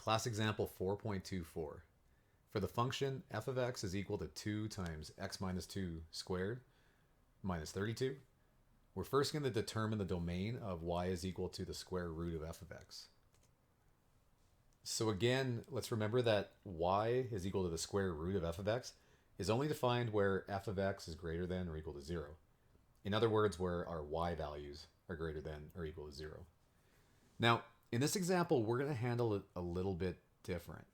Class example 4.24. For the function f of x is equal to 2 times x minus 2 squared minus 32, we're first going to determine the domain of y is equal to the square root of f of x. So again, let's remember that y is equal to the square root of f of x is only defined where f of x is greater than or equal to 0. In other words, where our y values are greater than or equal to 0. Now, in this example, we're going to handle it a little bit different.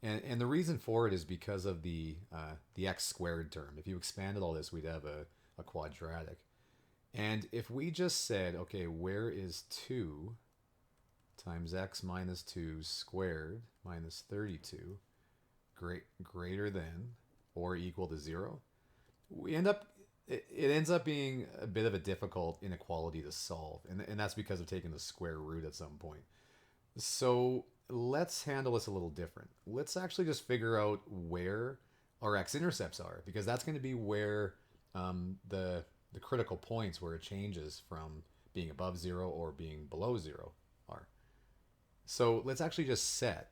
And the reason for it is because of the x squared term. If you expanded all this, we'd have a quadratic. And if we just said, okay, where is 2 times x minus 2 squared minus 32 greater than or equal to 0, we end up, it ends up being a bit of a difficult inequality to solve. And that's because of taking the square root at some point. So let's handle this a little different. Let's actually just figure out where our x-intercepts are, because that's going to be where the critical points where it changes from being above 0 or being below 0 are. So let's actually just set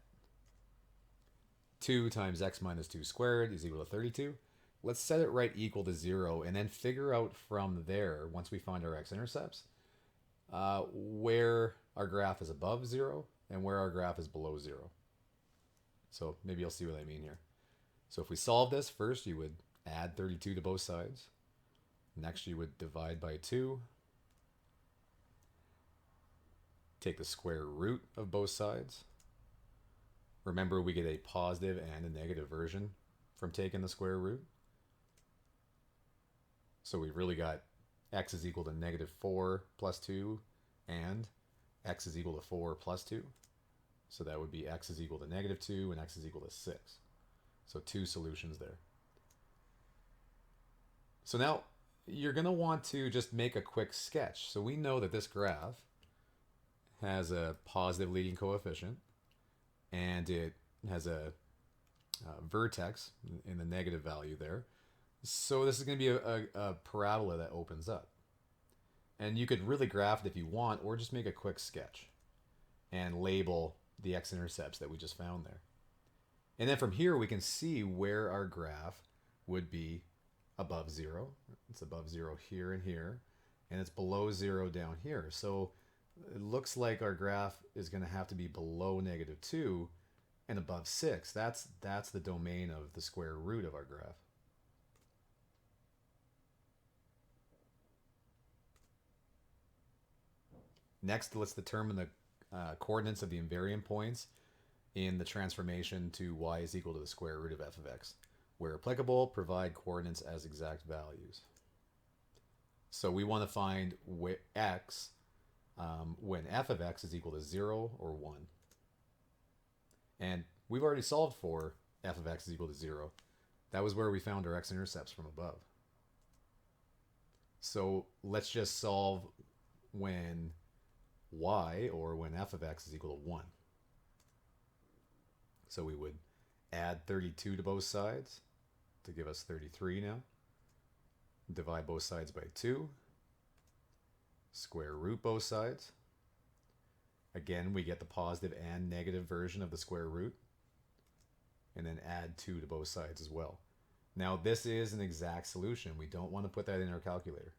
2 times x minus 2 squared is equal to 32. Let's set it right equal to 0 and then figure out from there, once we find our x-intercepts, where our graph is above 0 and where our graph is below 0. So maybe you'll see what I mean here. So if we solve this, first you would add 32 to both sides. Next you would divide by 2. Take the square root of both sides. Remember, we get a positive and a negative version from taking the square root. So we've really got x is equal to negative 4 plus 2 and x is equal to 4 plus 2. So that would be x is equal to negative 2 and x is equal to 6. So 2 solutions there. So now you're going to want to just make a quick sketch. So we know that this graph has a positive leading coefficient and it has a vertex in the negative value there. So this is going to be a parabola that opens up. And you could really graph it if you want, or just make a quick sketch and label the x-intercepts that we just found there. And then from here we can see where our graph would be above 0. It's above 0 here and here, and it's below 0 down here. So it looks like our graph is going to have to be below negative 2 and above 6. That's the domain of the square root of our graph. Next, let's determine the coordinates of the invariant points in the transformation to y is equal to the square root of f of x. Where applicable, provide coordinates as exact values. So we want to find x when f of x is equal to 0 or 1. And we've already solved for f of x is equal to 0. That was where we found our x-intercepts from above. So let's just solve when y, or when f of x is equal to 1. So we would add 32 to both sides to give us 33 now. Divide both sides by 2. Square root both sides. Again, we get the positive and negative version of the square root. And then add 2 to both sides as well. Now this is an exact solution. We don't want to put that in our calculator.